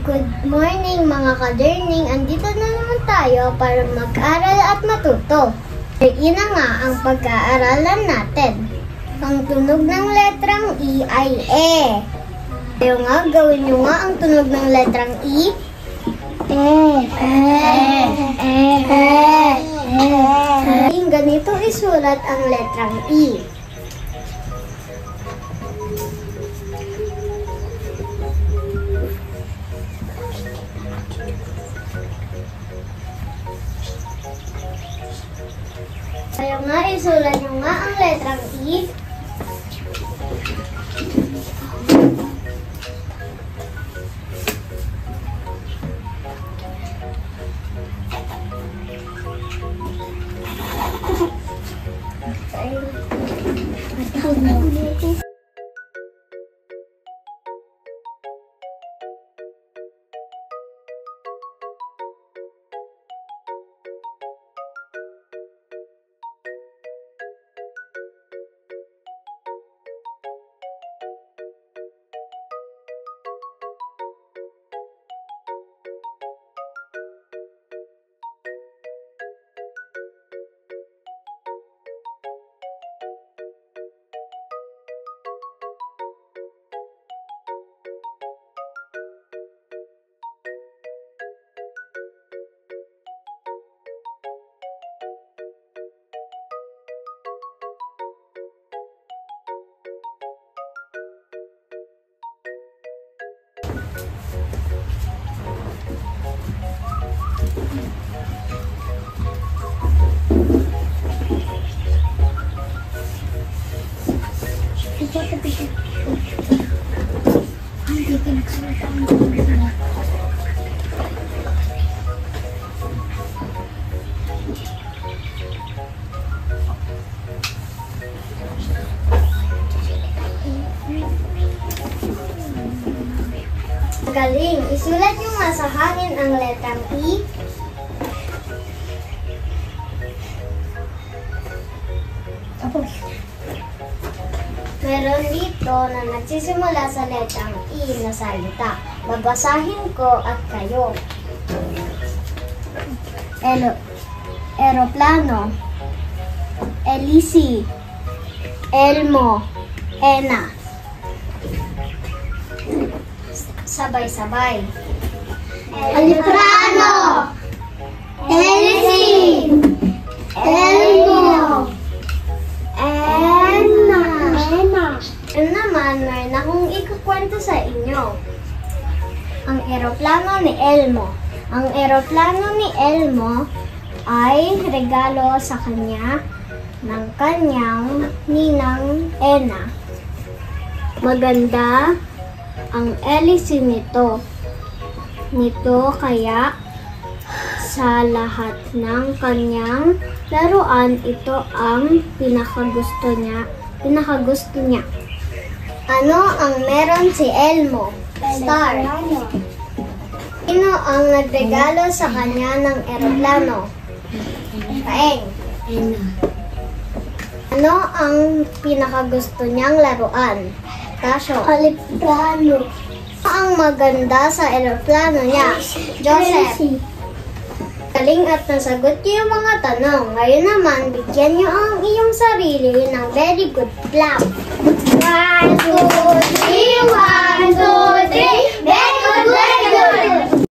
Good morning mga ka-learning! Andito na naman tayo para mag-aral at matuto. Iyan na nga ang pag-aaralan natin. Ang tunog ng letrang E ay E. Kaya nga, gawin nyo nga ang tunog ng letrang E. Ganito isulat ang letrang E. Kaya nga, isulat nyo nga ang letrang E. Galing! Isulat nyo nga sa hangin ang letrang E. Meron dito na nagsisimula sa letrang E na salita. Babasahin ko at kayo. Eroplano, Elisi, Elmo, Ena. Sabay-sabay. Eroplano, Elisi, Elmo, Ena. Naman, meron akong ikukwento sa inyo. Ang eroplano ni Elmo. Ang eroplano ni Elmo ay regalo sa kanya ng kanyang ninang Ena. Maganda ang elisi nito. Kaya sa lahat ng kanyang laruan, ito ang pinakagusto niya. Ano ang meron si Elmo? Star. Sino ang nagregalo sa kanya ng eroplano? Paeng. Ano ang pinakagusto niyang laruan? Tasyo. Eroplano. Ano ang maganda sa eroplano niya? Joseph. Galing at nasagot niyo yung mga tanong. Ngayon naman, bigyan niyo ang iyong sarili ng very good clap. 1, 2, 3.